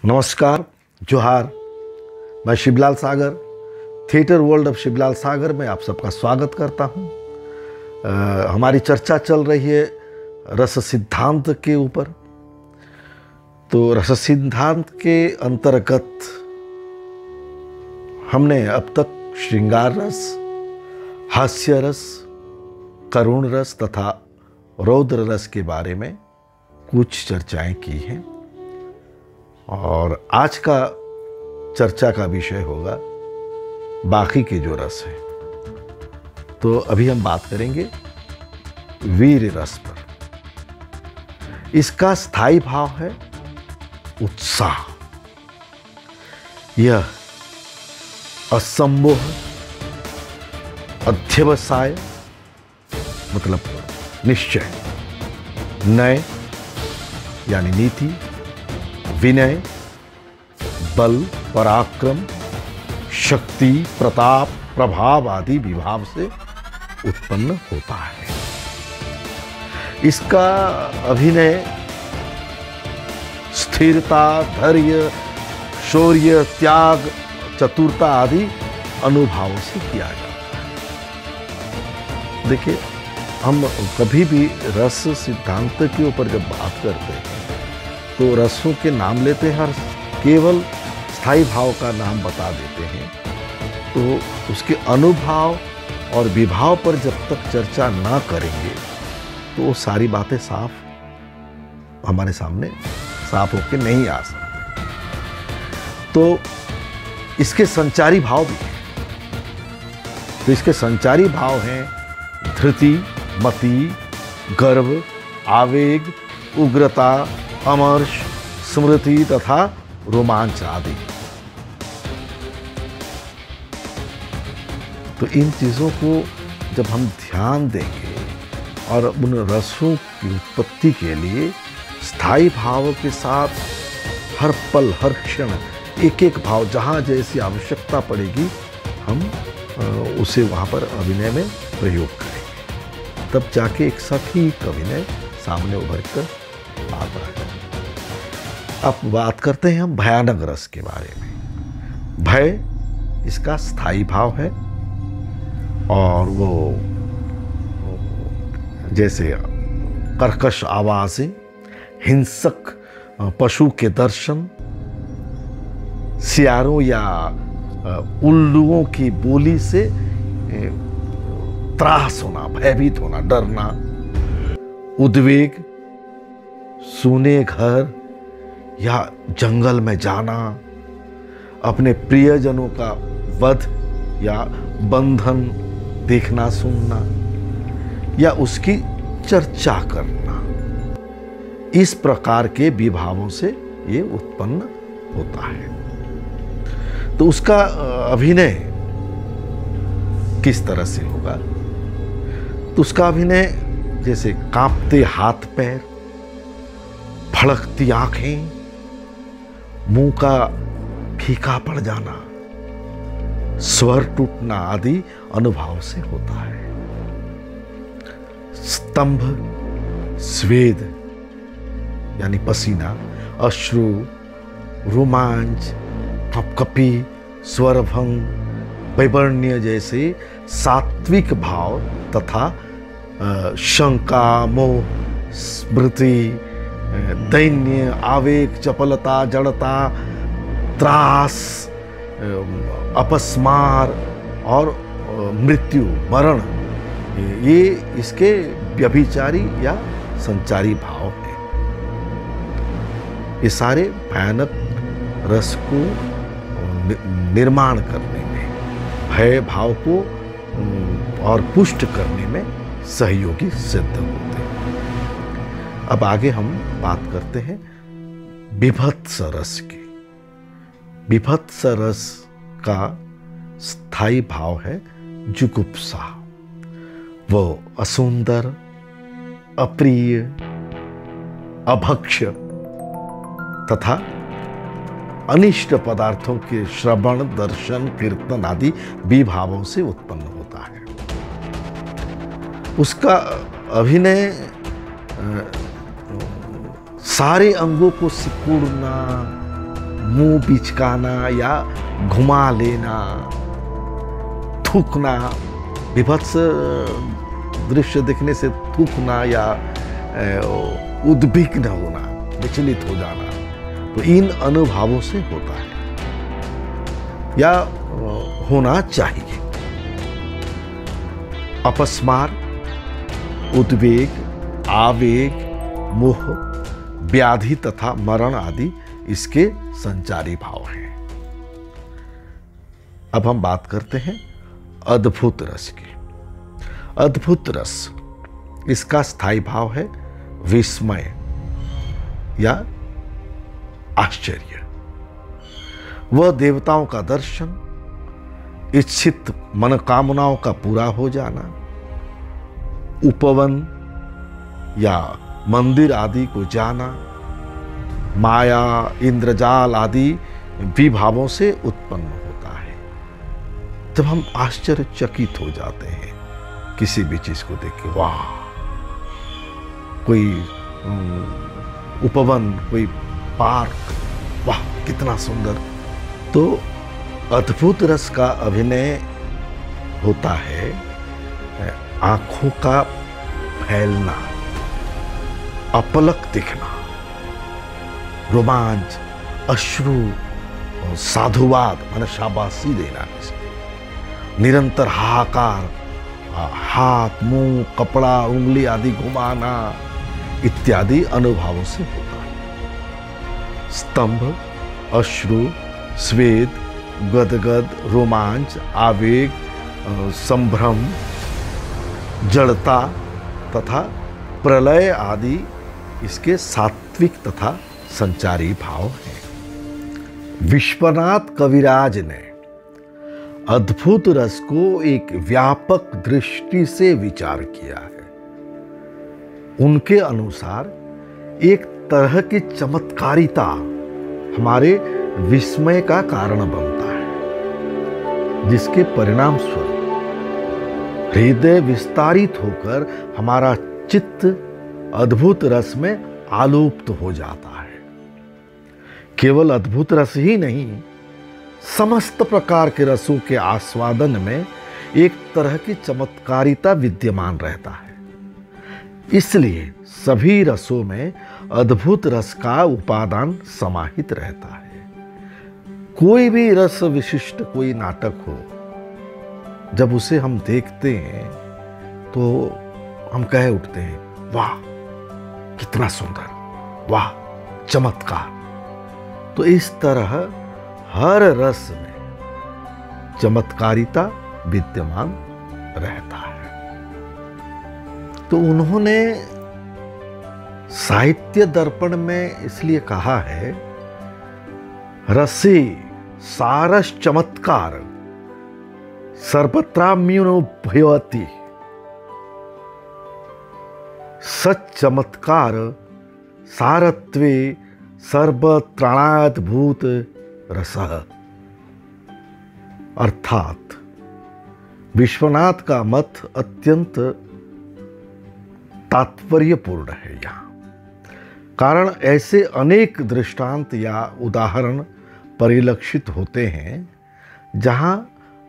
नमस्कार, जोहार। मैं शिवलाल सागर, थिएटर वर्ल्ड ऑफ शिवलाल सागर में आप सबका स्वागत करता हूँ। हमारी चर्चा चल रही है रस सिद्धांत के ऊपर। तो रस सिद्धांत के अंतर्गत हमने अब तक श्रृंगार रस, हास्य रस, करुण रस तथा रौद्र रस के बारे में कुछ चर्चाएं की हैं और आज का चर्चा का विषय होगा बाकी के जो रस है। तो अभी हम बात करेंगे वीर रस पर। इसका स्थायी भाव है उत्साह। यह असंमोह, अध्यवसाय मतलब निश्चय, नय यानी नीति, विनय, बल, पराक्रम, शक्ति, प्रताप, प्रभाव आदि विभाव से उत्पन्न होता है। इसका अभिनय स्थिरता, धैर्य, शौर्य, त्याग, चतुरता आदि अनुभावों से किया जाता है। देखिए, हम कभी भी रस सिद्धांत के ऊपर जब बात करते हैं तो रसों के नाम लेते हैं और केवल स्थायी भाव का नाम बता देते हैं। तो उसके अनुभाव और विभाव पर जब तक चर्चा ना करेंगे तो वो सारी बातें साफ हमारे सामने साफ होकर नहीं आ सकती। तो इसके संचारी भाव भी हैं। तो इसके संचारी भाव हैं धृति, मति, गर्व, आवेग, उग्रता, अमर्ष, स्मृति तथा रोमांच आदि। तो इन चीजों को जब हम ध्यान देंगे और उन रसों की उत्पत्ति के लिए स्थायी भाव के साथ हर पल हर क्षण एक एक भाव जहां जैसी आवश्यकता पड़ेगी हम उसे वहां पर अभिनय में प्रयोग करेंगे, तब जाके एक सटीक अभिनय सामने उभर कर आता है। अब बात करते हैं हम भयानक रस के बारे में। भय इसका स्थायी भाव है और वो जैसे कर्कश आवाजें, हिंसक पशु के दर्शन, सियारों या उल्लुओं की बोली से त्रास होना, भयभीत होना, डरना, उद्वेग, सूने घर या जंगल में जाना, अपने प्रियजनों का वध या बंधन देखना सुनना या उसकी चर्चा करना, इस प्रकार के विभावों से ये उत्पन्न होता है। तो उसका अभिनय किस तरह से होगा? तो उसका अभिनय जैसे कांपते हाथ पैर, फड़कती आंखें, मुंह का फीका पड़ जाना, स्वर टूटना आदि अनुभव से होता है। स्तंभ, स्वेद यानी पसीना, अश्रु, रोमांच, कपकपी, स्वरभंग, वैवर्ण्य जैसे सात्विक भाव तथा शंका, मोह, स्मृति, दैन्य, आवेग, चपलता, जड़ता, त्रास, अपस्मार और मृत्यु, मरण, ये इसके व्यभिचारी या संचारी भाव हैं। ये सारे भयानक रस को निर्माण करने में, भय भाव को और पुष्ट करने में सहयोगी सिद्ध होते हैं। अब आगे हम बात करते हैं विभत्स रस की। विभत्स रस का स्थायी भाव है जुगुप्सा। वो असुंदर, अप्रिय, अभक्ष्य तथा अनिष्ट पदार्थों के श्रवण, दर्शन, कीर्तन आदि विभावों से उत्पन्न होता है। उसका अभिनय सारे अंगों को सिकुड़ना, मुंह बिचकाना या घुमा लेना, थूकना, विभत्स दृश्य देखने से थूकना या उद्विग्न होना, विचलित हो जाना, तो इन अनुभवों से होता है या होना चाहिए। अपस्मार, उद्वेग, आवेग, मोह, व्याधि तथा मरण आदि इसके संचारी भाव हैं। अब हम बात करते हैं अद्भुत रस की। अद्भुत रस, इसका स्थायी भाव है विस्मय या आश्चर्य। वह देवताओं का दर्शन, इच्छित मनोकामनाओं का पूरा हो जाना, उपवन या मंदिर आदि को जाना, माया, इंद्रजाल आदि विभावों से उत्पन्न होता है। जब हम आश्चर्यचकित हो जाते हैं किसी भी चीज को देख के, वाह, कोई उपवन, कोई पार्क, वाह कितना सुंदर, तो अद्भुत रस का अभिनय होता है आंखों का फैलना, अपलक दिखना, रोमांच, अश्रु, साधुवाद माने शाबाशी देना, निरंतर हाहाकार, हाथ, मुंह, कपड़ा, उंगली आदि घुमाना इत्यादि अनुभवों से होता है। स्तंभ, अश्रु, स्वेद, गदगद, रोमांच, आवेग, संभ्रम, जड़ता तथा प्रलय आदि इसके सात्विक तथा संचारी भाव हैं। विश्वनाथ कविराज ने अद्भुत रस को एक व्यापक दृष्टि से विचार किया है। उनके अनुसार एक तरह की चमत्कारिता हमारे विस्मय का कारण बनता है, जिसके परिणाम स्वरूप हृदय विस्तारित होकर हमारा चित्त अद्भुत रस में आलुप्त हो जाता है। केवल अद्भुत रस ही नहीं, समस्त प्रकार के रसों के आस्वादन में एक तरह की चमत्कारिता विद्यमान रहता है। इसलिए सभी रसों में अद्भुत रस का उपादान समाहित रहता है। कोई भी रस विशिष्ट कोई नाटक हो, जब उसे हम देखते हैं तो हम कह उठते हैं, वाह कितना सुंदर, वाह चमत्कार। तो इस तरह हर रस में चमत्कारिता विद्यमान रहता है। तो उन्होंने साहित्य दर्पण में इसलिए कहा है, रसे सारस चमत्कार सर्वत्राम्युनुभवति, सच्चमत्कार सारत्वे सर्वत्राणाद्भूत रसः। अर्थात विश्वनाथ का मत अत्यंत तात्पर्यपूर्ण है यहाँ। कारण ऐसे अनेक दृष्टांत या उदाहरण परिलक्षित होते हैं जहां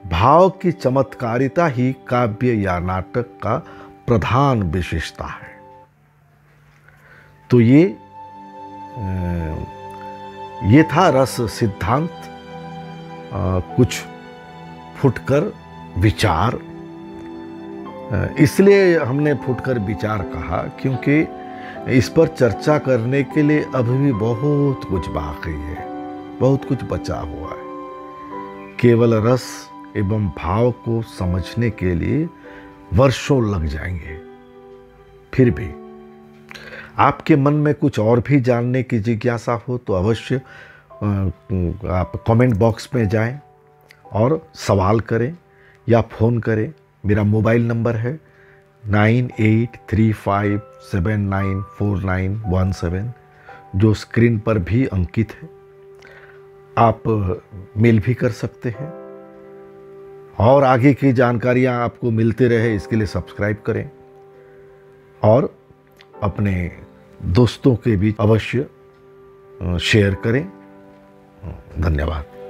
भाव की चमत्कारिता ही काव्य या नाटक का प्रधान विशेषता है। तो ये था रस सिद्धांत, कुछ फुटकर विचार। इसलिए हमने फुटकर विचार कहा क्योंकि इस पर चर्चा करने के लिए अभी भी बहुत कुछ बाकी है, बहुत कुछ बचा हुआ है। केवल रस एवं भाव को समझने के लिए वर्षों लग जाएंगे। फिर भी आपके मन में कुछ और भी जानने की जिज्ञासा हो तो अवश्य आप कमेंट बॉक्स में जाएं और सवाल करें या फ़ोन करें। मेरा मोबाइल नंबर है 9835794917, जो स्क्रीन पर भी अंकित है। आप मेल भी कर सकते हैं और आगे की जानकारियां आपको मिलते रहे इसके लिए सब्सक्राइब करें और अपने दोस्तों के बीच अवश्य शेयर करें। धन्यवाद।